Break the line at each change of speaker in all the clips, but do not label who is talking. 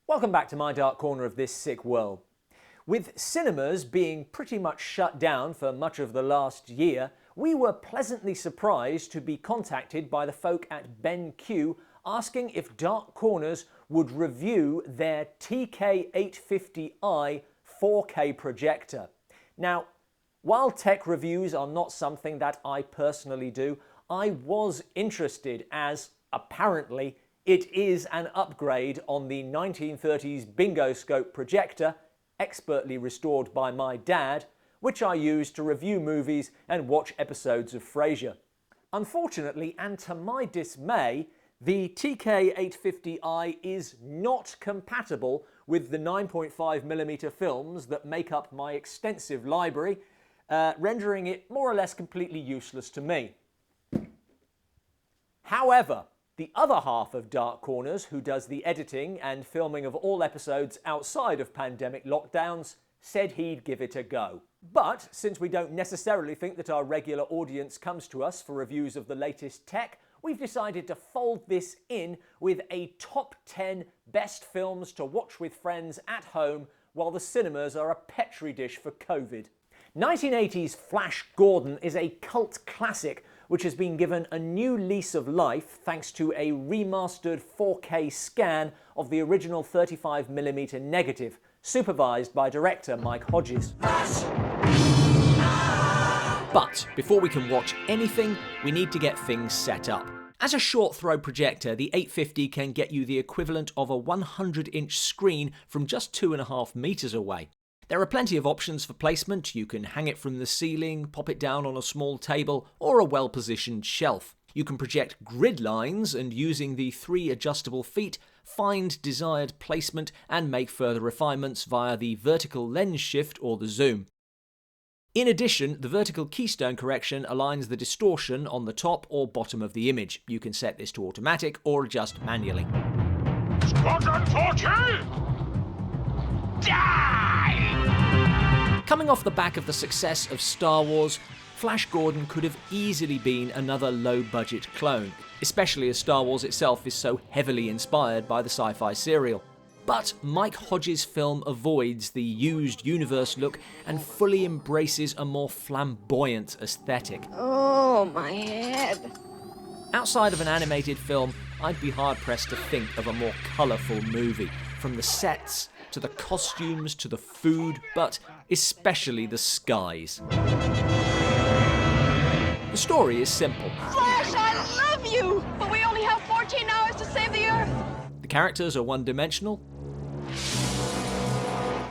Welcome back to my dark corner of this sick world. With cinemas being pretty much shut down for much of the last year, we were pleasantly surprised to be contacted by the folk at BenQ asking if Dark Corners would review their TK850i 4K projector. Now, while tech reviews are not something that I personally do, I was interested as, apparently, it is an upgrade on the 1930s bingo scope projector, expertly restored by my dad, which I use to review movies and watch episodes of Frasier. Unfortunately, and to my dismay, the TK850i is not compatible with the 9.5mm films that make up my extensive library, rendering it more or less completely useless to me. However, the other half of Dark Corners, who does the editing and filming of all episodes outside of pandemic lockdowns, said he'd give it a go. But since we don't necessarily think that our regular audience comes to us for reviews of the latest tech, we've decided to fold this in with a top 10 best films to watch with friends at home while the cinemas are a petri dish for COVID. 1980s Flash Gordon is a cult classic which has been given a new lease of life thanks to a remastered 4K scan of the original 35mm negative, supervised by director Mike Hodges. But before we can watch anything, we need to get things set up. As a short throw projector, the 850 can get you the equivalent of a 100-inch screen from just 2.5 meters away. There are plenty of options for placement. You can hang it from the ceiling, pop it down on a small table, or a well-positioned shelf. You can project grid lines and, using the 3 adjustable feet, find desired placement and make further refinements via the vertical lens shift or the zoom. In addition, the vertical keystone correction aligns the distortion on the top or bottom of the image. You can set this to automatic or adjust manually.
Squadron 40! Die!
Coming off the back of the success of Star Wars, Flash Gordon could have easily been another low-budget clone, especially as Star Wars itself is so heavily inspired by the sci-fi serial. But Mike Hodges' film avoids the used universe look and fully embraces a more flamboyant aesthetic.
Oh, my head.
Outside of an animated film, I'd be hard-pressed to think of a more colourful movie, from the sets to the costumes to the food, but especially the skies. The story is simple.
Flash, I love you! But we only have 14 hours to save the Earth.
The characters are one-dimensional,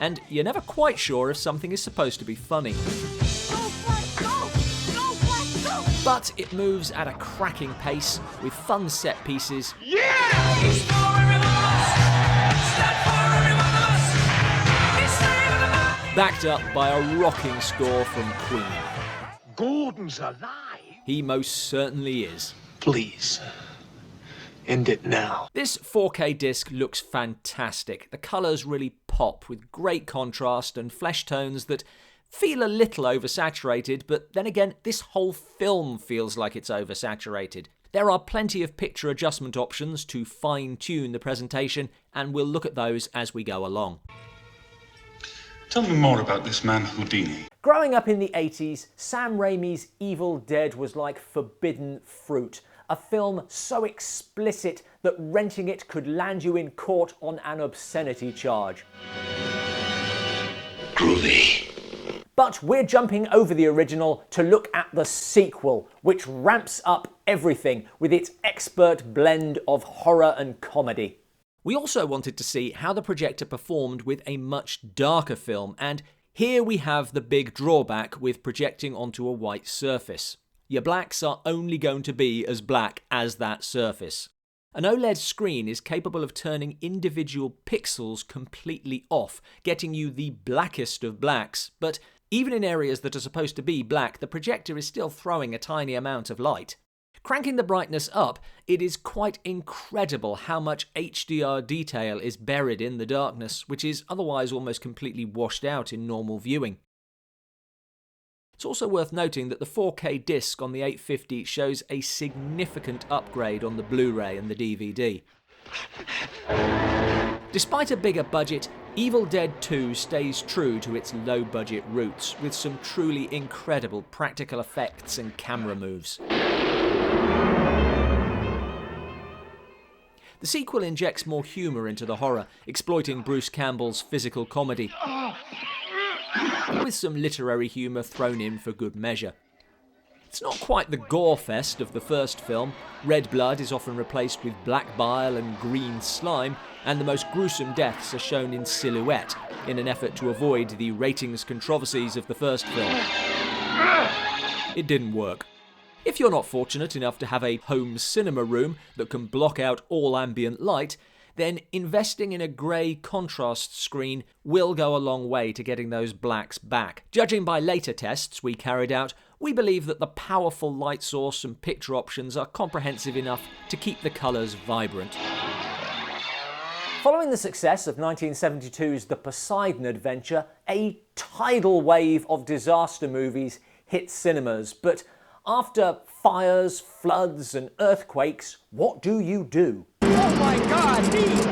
and you're never quite sure if something is supposed to be funny.
Go, Flash, go! Go, Flash, go!
But it moves at a cracking pace with fun set pieces. Backed up by a rocking score from Queen.
Gordon's alive!
He most certainly is.
Please, end it now.
This 4K disc looks fantastic. The colours really pop with great contrast and flesh tones that feel a little oversaturated, but then again, this whole film feels like it's oversaturated. There are plenty of picture adjustment options to fine-tune the presentation, and we'll look at those as we go along.
Tell me more about this man Houdini.
Growing up in the 80s, Sam Raimi's Evil Dead was like forbidden fruit. A film so explicit that renting it could land you in court on an obscenity charge.
Groovy.
But we're jumping over the original to look at the sequel, which ramps up everything with its expert blend of horror and comedy. We also wanted to see how the projector performed with a much darker film, and here we have the big drawback with projecting onto a white surface. Your blacks are only going to be as black as that surface. An OLED screen is capable of turning individual pixels completely off, getting you the blackest of blacks, but even in areas that are supposed to be black, the projector is still throwing a tiny amount of light. Cranking the brightness up, it is quite incredible how much HDR detail is buried in the darkness, which is otherwise almost completely washed out in normal viewing. It's also worth noting that the 4K disc on the 850 shows a significant upgrade on the Blu-ray and the DVD. Despite a bigger budget, Evil Dead 2 stays true to its low-budget roots, with some truly incredible practical effects and camera moves. The sequel injects more humour into the horror, exploiting Bruce Campbell's physical comedy, with some literary humour thrown in for good measure. It's not quite the gore fest of the first film. Red blood is often replaced with black bile and green slime, and the most gruesome deaths are shown in silhouette, in an effort to avoid the ratings controversies of the first film. It didn't work. If you're not fortunate enough to have a home cinema room that can block out all ambient light, then investing in a grey contrast screen will go a long way to getting those blacks back. Judging by later tests we carried out, we believe that the powerful light source and picture options are comprehensive enough to keep the colours vibrant. Following the success of 1972's The Poseidon Adventure, a tidal wave of disaster movies hit cinemas, but after fires, floods and earthquakes, what do you do?
Oh my God, bees,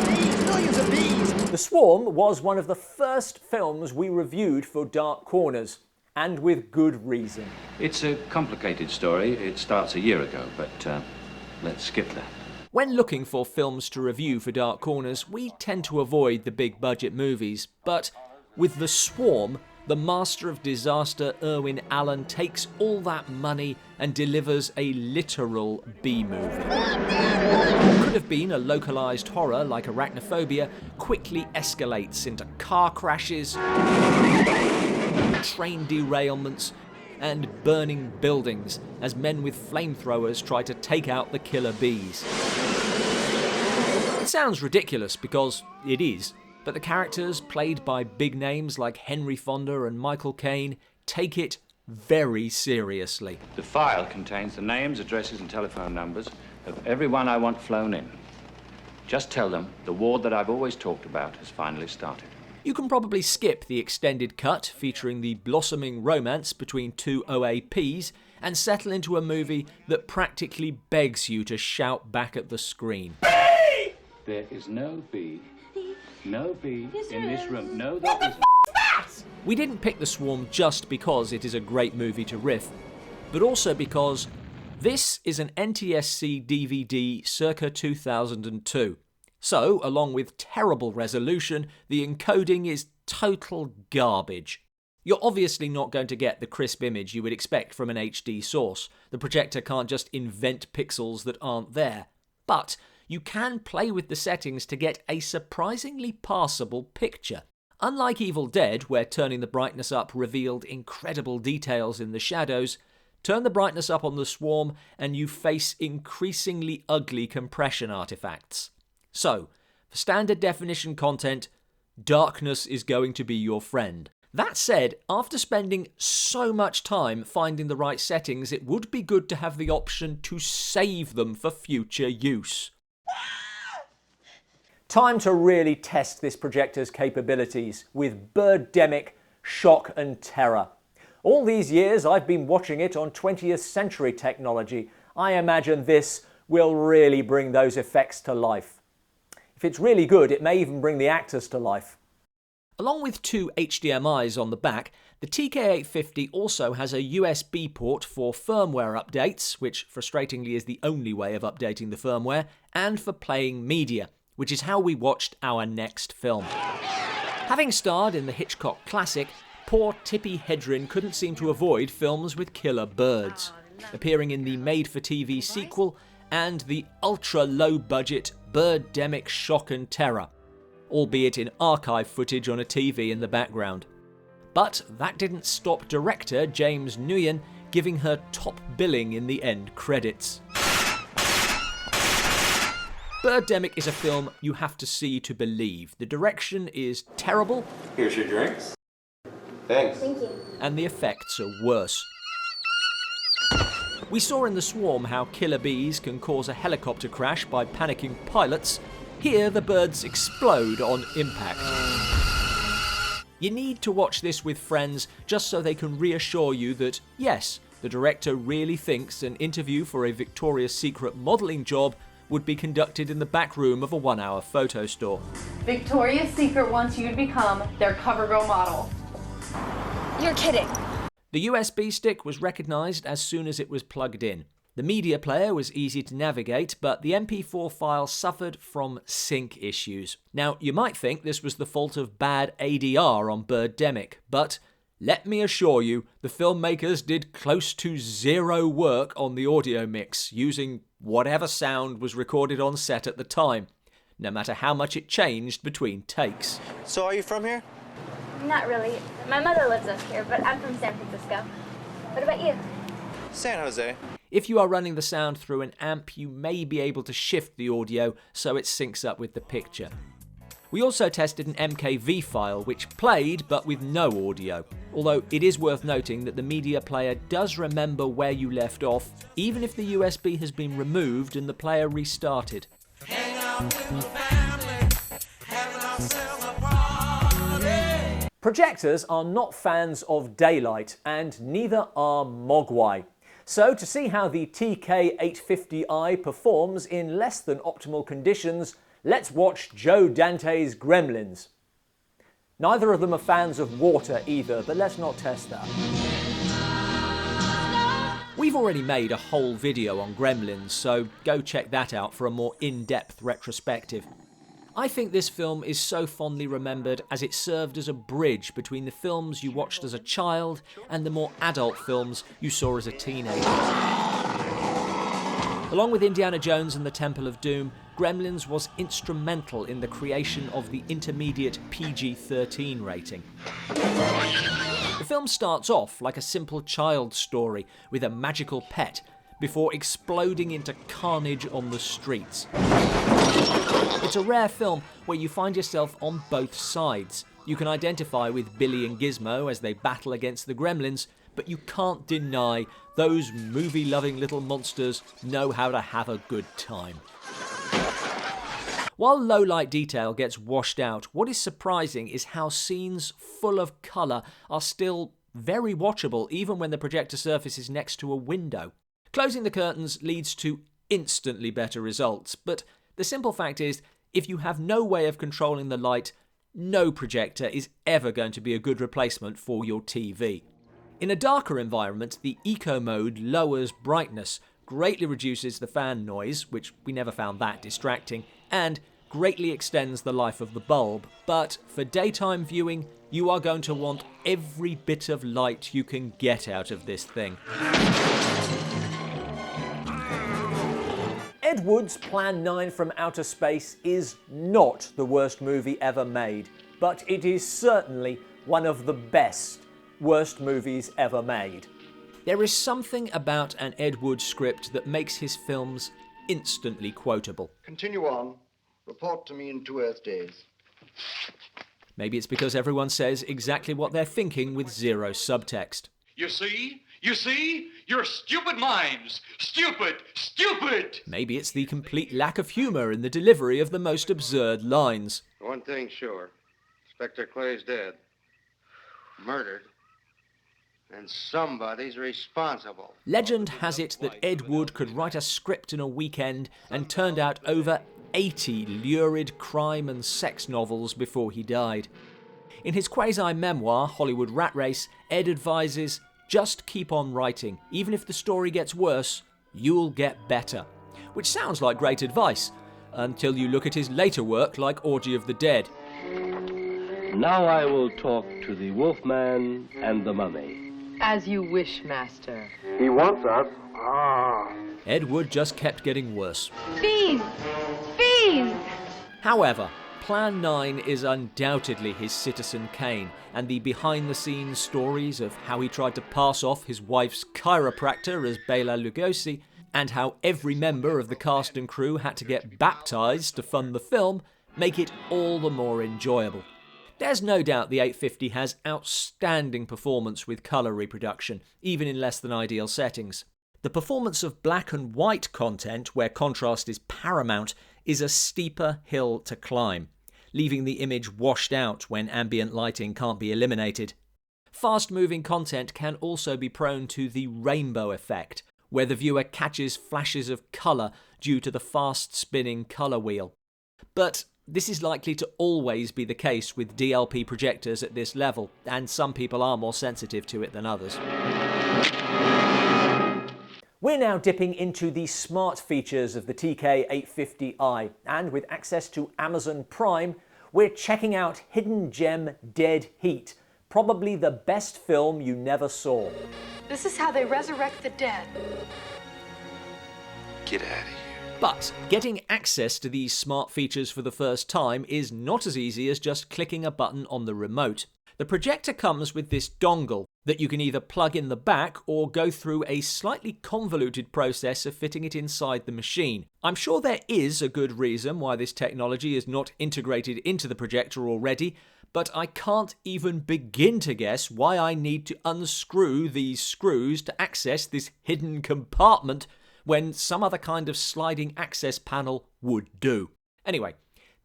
millions of bees!
The Swarm was one of the first films we reviewed for Dark Corners, and with good reason.
It's a complicated story. It starts a year ago, but let's skip that.
When looking for films to review for Dark Corners, we tend to avoid the big budget movies, but with The Swarm, the master of disaster Irwin Allan takes all that money and delivers a literal B-movie. What could have been a localised horror like Arachnophobia quickly escalates into car crashes, train derailments, and burning buildings as men with flamethrowers try to take out the killer bees. It sounds ridiculous because it is. But the characters, played by big names like Henry Fonda and Michael Caine, take it very seriously.
The file contains the names, addresses and telephone numbers of everyone I want flown in. Just tell them the war that I've always talked about has finally started.
You can probably skip the extended cut featuring the blossoming romance between two OAPs and settle into a movie that practically begs you to shout back at the screen.
There is no bee. No bee in this room. No, there isn't.
We didn't pick The Swarm just because it is a great movie to riff, but also because this is an NTSC DVD circa 2002. So, along with terrible resolution, the encoding is total garbage. You're obviously not going to get the crisp image you would expect from an HD source. The projector can't just invent pixels that aren't there. But you can play with the settings to get a surprisingly passable picture. Unlike Evil Dead, where turning the brightness up revealed incredible details in the shadows, turn the brightness up on The Swarm and you face increasingly ugly compression artifacts. So, for standard definition content, darkness is going to be your friend. That said, after spending so much time finding the right settings, it would be good to have the option to save them for future use. Time to really test this projector's capabilities with Birdemic Shock and Terror. All these years I've been watching it on 20th century technology. I imagine this will really bring those effects to life. If it's really good, it may even bring the actors to life. Along with two HDMIs on the back, the TK850 also has a USB port for firmware updates, which frustratingly is the only way of updating the firmware, and for playing media, which is how we watched our next film. Having starred in the Hitchcock classic, poor Tippi Hedren couldn't seem to avoid films with killer birds, appearing in the made-for-TV sequel and the ultra-low-budget Birdemic Shock and Terror, albeit in archive footage on a TV in the background. But that didn't stop director James Nguyen giving her top billing in the end credits. Birdemic is a film you have to see to believe. The direction is terrible.
Here's your drinks. Thanks.
Thank you.
And the effects are worse. We saw in The Swarm how killer bees can cause a helicopter crash by panicking pilots. Here the birds explode on impact. You need to watch this with friends just so they can reassure you that, yes, the director really thinks an interview for a Victoria's Secret modelling job would be conducted in the back room of a 1-hour photo store.
Victoria's Secret wants you to become their cover girl model.
You're kidding.
The USB stick was recognised as soon as it was plugged in. The media player was easy to navigate, but the MP4 file suffered from sync issues. Now, you might think this was the fault of bad ADR on Birdemic, but let me assure you, the filmmakers did close to zero work on the audio mix, using whatever sound was recorded on set at the time, no matter how much it changed between takes.
So are you from here?
Not really. My mother lives up here, but I'm from San Francisco. What about you?
San Jose.
If you are running the sound through an amp, you may be able to shift the audio so it syncs up with the picture. We also tested an MKV file which played but with no audio, although it is worth noting that the media player does remember where you left off, even if the USB has been removed and the player restarted.
Hang out with the family, having ourselves a party.
Projectors are not fans of daylight, and neither are Mogwai. So to see how the TK850i performs in less than optimal conditions, let's watch Joe Dante's Gremlins. Neither of them are fans of water either, but let's not test that. We've already made a whole video on Gremlins, so go check that out for a more in-depth retrospective. I think this film is so fondly remembered as it served as a bridge between the films you watched as a child and the more adult films you saw as a teenager. Along with Indiana Jones and the Temple of Doom, Gremlins was instrumental in the creation of the intermediate PG-13 rating. The film starts off like a simple child's story with a magical pet before exploding into carnage on the streets. It's a rare film where you find yourself on both sides. You can identify with Billy and Gizmo as they battle against the Gremlins, but you can't deny those movie-loving little monsters know how to have a good time. While low-light detail gets washed out, what is surprising is how scenes full of colour are still very watchable even when the projector surface is next to a window. Closing the curtains leads to instantly better results, but the simple fact is, if you have no way of controlling the light, no projector is ever going to be a good replacement for your TV. In a darker environment, the Eco mode lowers brightness, greatly reduces the fan noise, which we never found that distracting, and greatly extends the life of the bulb. But for daytime viewing, you are going to want every bit of light you can get out of this thing. Ed Wood's Plan 9 from Outer Space is not the worst movie ever made, but it is certainly one of the best worst movies ever made. There is something about an Ed Wood script that makes his films instantly quotable.
Continue on. Report to me in 2 Earth days.
Maybe it's because everyone says exactly what they're thinking with zero subtext.
You see? You see? Your stupid minds! Stupid! Stupid!
Maybe it's the complete lack of humour in the delivery of the most absurd lines.
One thing sure. Inspector Clay's dead. Murdered. And somebody's responsible.
Legend has it that Ed Wood could write a script in a weekend and turned out over 80 lurid crime and sex novels before he died. In his quasi-memoir, Hollywood Rat Race, Ed advises, just keep on writing. Even if the story gets worse, you'll get better. Which sounds like great advice, until you look at his later work like Orgy of the Dead.
Now I will talk to the Wolfman and the Mummy.
As you wish, Master.
He wants us.
Ed Wood just kept getting worse.
Fiends! Fiends!
However, Plan 9 is undoubtedly his Citizen Kane, and the behind-the-scenes stories of how he tried to pass off his wife's chiropractor as Bela Lugosi, and how every member of the cast and crew had to get baptised to fund the film, make it all the more enjoyable. There's no doubt the 850 has outstanding performance with colour reproduction, even in less than ideal settings. The performance of black and white content, where contrast is paramount, is a steeper hill to climb, leaving the image washed out when ambient lighting can't be eliminated. Fast-moving content can also be prone to the rainbow effect, where the viewer catches flashes of colour due to the fast spinning colour wheel. But this is likely to always be the case with DLP projectors at this level, and some people are more sensitive to it than others. We're now dipping into the smart features of the TK850i, and with access to Amazon Prime, we're checking out Hidden Gem Dead Heat, probably the best film you never saw.
This is how they resurrect the dead.
Get out of here.
But getting access to these smart features for the first time is not as easy as just clicking a button on the remote. The projector comes with this dongle that you can either plug in the back or go through a slightly convoluted process of fitting it inside the machine. I'm sure there is a good reason why this technology is not integrated into the projector already, but I can't even begin to guess why I need to unscrew these screws to access this hidden compartment when some other kind of sliding access panel would do. Anyway,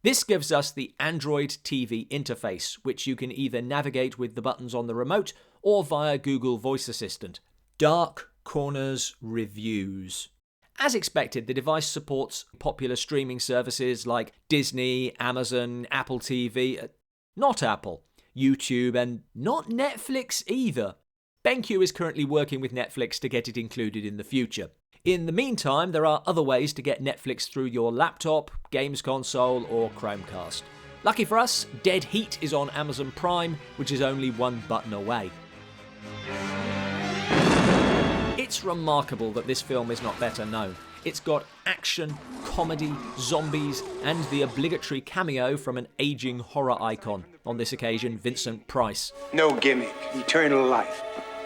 this gives us the Android TV interface, which you can either navigate with the buttons on the remote or via Google Voice Assistant. Dark Corners Reviews. As expected, the device supports popular streaming services like Disney, Amazon, Apple TV, not Apple, YouTube, and not Netflix either. BenQ is currently working with Netflix to get it included in the future. In the meantime, there are other ways to get Netflix through your laptop, games console, or Chromecast. Lucky for us, Dead Heat is on Amazon Prime, which is only one button away. It's remarkable that this film is not better known. It's got action, comedy, zombies, and the obligatory cameo from an aging horror icon, on this occasion Vincent Price.
No gimmick. Eternal life.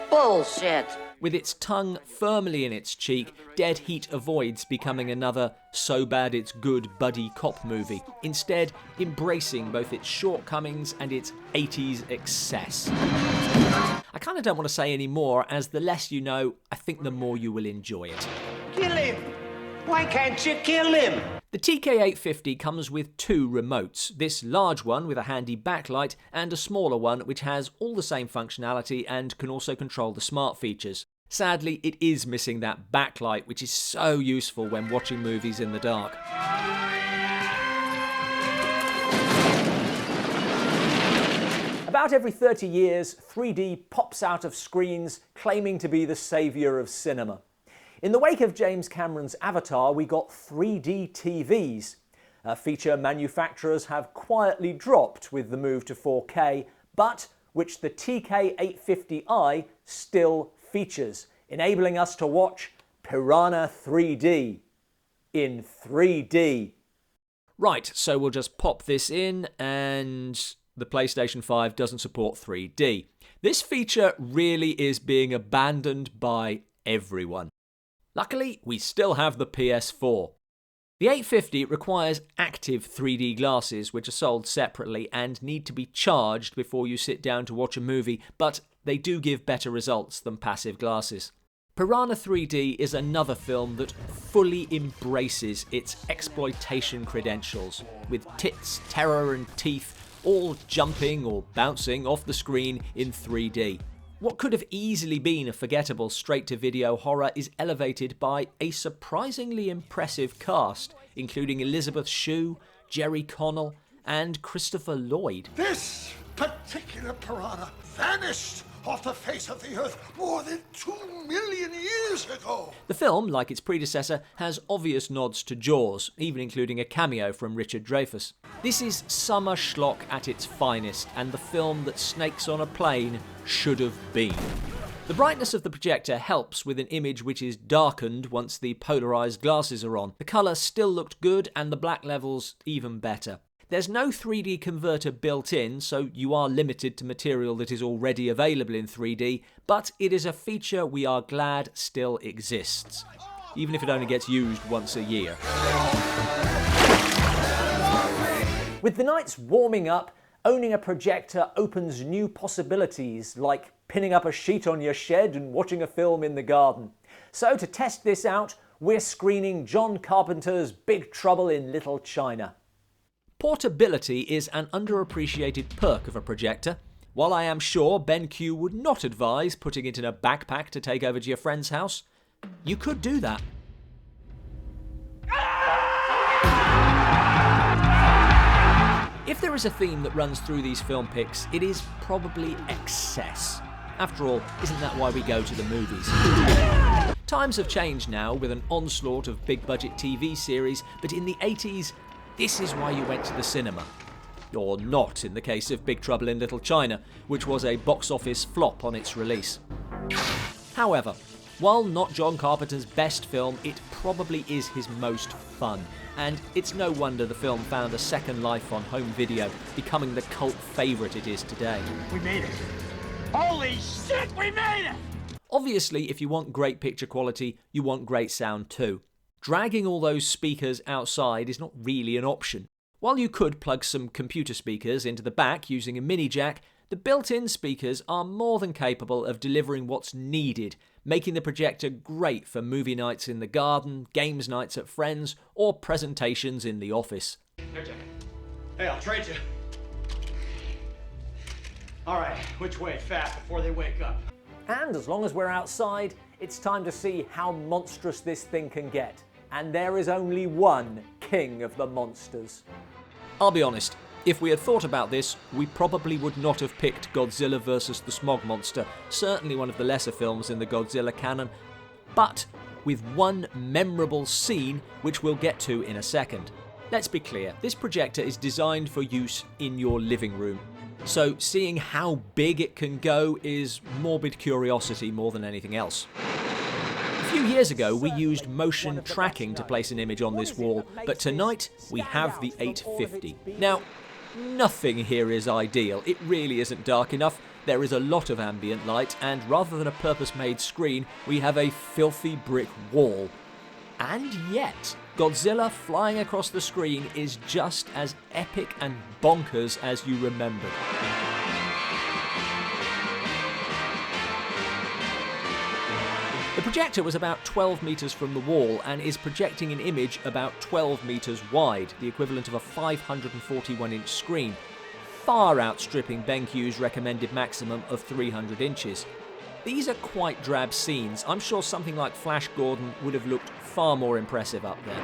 Bullshit.
With its tongue firmly in its cheek, Dead Heat avoids becoming another so bad it's good buddy cop movie, instead embracing both its shortcomings and its 80s excess. I kind of don't want to say any more, as the less you know, I think the more you will enjoy it.
Kill him! Why can't you kill him?
The TK850 comes with two remotes, this large one with a handy backlight and a smaller one which has all the same functionality and can also control the smart features. Sadly, it is missing that backlight, which is so useful when watching movies in the dark. About every 30 years, 3D pops out of screens claiming to be the saviour of cinema. In the wake of James Cameron's Avatar, we got 3D TVs. Feature manufacturers have quietly dropped with the move to 4K, but which the TK850i still features, enabling us to watch Piranha 3D in 3D. Right, so we'll just pop this in, and the PlayStation 5 doesn't support 3D. This feature really is being abandoned by everyone. Luckily, we still have the PS4. The 850 requires active 3D glasses, which are sold separately and need to be charged before you sit down to watch a movie, but they do give better results than passive glasses. Piranha 3D is another film that fully embraces its exploitation credentials, with tits, terror and teeth all jumping or bouncing off the screen in 3D. What could have easily been a forgettable straight-to-video horror is elevated by a surprisingly impressive cast, including Elizabeth Shue, Jerry Connell, and Christopher Lloyd.
This particular piranha vanished off the face of the earth more than 2 million years ago.
The film, like its predecessor, has obvious nods to Jaws, even including a cameo from Richard Dreyfuss. This is summer schlock at its finest, and the film that Snakes on a Plane should have been. The brightness of the projector helps with an image which is darkened once the polarised glasses are on. The colour still looked good, and the black levels even better. There's no 3D converter built in, so you are limited to material that is already available in 3D, but it is a feature we are glad still exists, even if it only gets used once a year. With the nights warming up, owning a projector opens new possibilities, like pinning up a sheet on your shed and watching a film in the garden. So to test this out, we're screening John Carpenter's Big Trouble in Little China. Portability is an underappreciated perk of a projector. While I am sure BenQ would not advise putting it in a backpack to take over to your friend's house, You could do that. If there is a theme that runs through these film picks, it is probably excess. After all, isn't that why we go to the movies? Times have changed now with an onslaught of big-budget TV series, but in the 80s, this is why you went to the cinema. Or not in the case of Big Trouble in Little China, which was a box office flop on its release. However, while not John Carpenter's best film, it probably is his most fun. And it's no wonder the film found a second life on home video, becoming the cult favourite it is today.
We made it. Holy shit, we made it!
Obviously, if you want great picture quality, you want great sound too. Dragging all those speakers outside is not really an option. While you could plug some computer speakers into the back using a mini jack, the built-in speakers are more than capable of delivering what's needed, making the projector great for movie nights in the garden, games nights at friends, or presentations in the office.
Here, Jack. Hey, I'll trade you. All right, which way? Fast, before they wake up.
And as long as we're outside, it's time to see how monstrous this thing can get. And there is only one king of the monsters. I'll be honest, if we had thought about this, we probably would not have picked Godzilla vs. the Smog Monster, certainly one of the lesser films in the Godzilla canon, but with one memorable scene which we'll get to in a second. Let's be clear, this projector is designed for use in your living room, so seeing how big it can go is morbid curiosity more than anything else. A few years ago, we used motion tracking to place an image on this wall, but tonight we have the 850. Now, nothing here is ideal. It really isn't dark enough. There is a lot of ambient light, and rather than a purpose-made screen, we have a filthy brick wall. And yet, Godzilla flying across the screen is just as epic and bonkers as you remembered. The projector was about 12 metres from the wall and is projecting an image about 12 metres wide, the equivalent of a 541-inch screen, far outstripping BenQ's recommended maximum of 300 inches. These are quite drab scenes. I'm sure something like Flash Gordon would have looked far more impressive up there.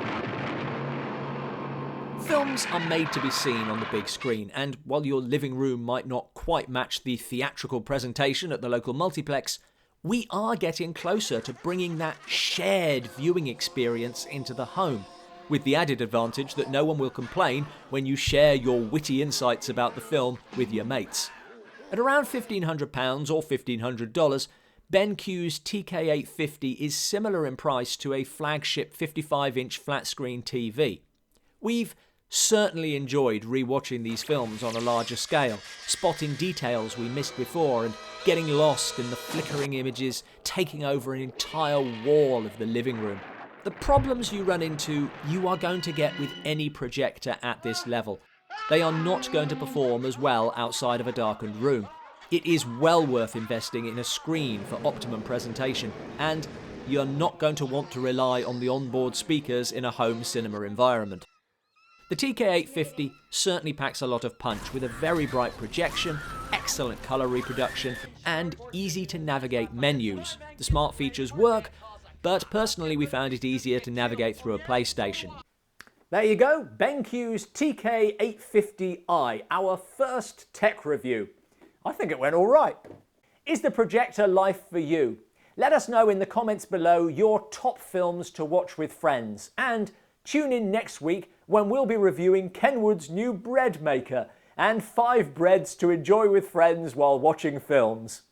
Films are made to be seen on the big screen, and while your living room might not quite match the theatrical presentation at the local multiplex, we are getting closer to bringing that shared viewing experience into the home, with the added advantage that no one will complain when you share your witty insights about the film with your mates. At around £1,500 or $1,500, BenQ's TK850 is similar in price to a flagship 55-inch flat-screen TV. We've certainly enjoyed rewatching these films on a larger scale, spotting details we missed before and getting lost in the flickering images taking over an entire wall of the living room. The problems you run into, you are going to get with any projector at this level. They are not going to perform as well outside of a darkened room. It is well worth investing in a screen for optimum presentation, and you're not going to want to rely on the onboard speakers in a home cinema environment. The TK850 certainly packs a lot of punch with a very bright projection, excellent colour reproduction, and easy to navigate menus. The smart features work, but personally we found it easier to navigate through a PlayStation. There you go, BenQ's TK850i, our first tech review. I think it went all right. Is the projector life for you? Let us know in the comments below your top films to watch with friends, and tune in next week when we'll be reviewing Kenwood's new bread maker and 5 breads to enjoy with friends while watching films.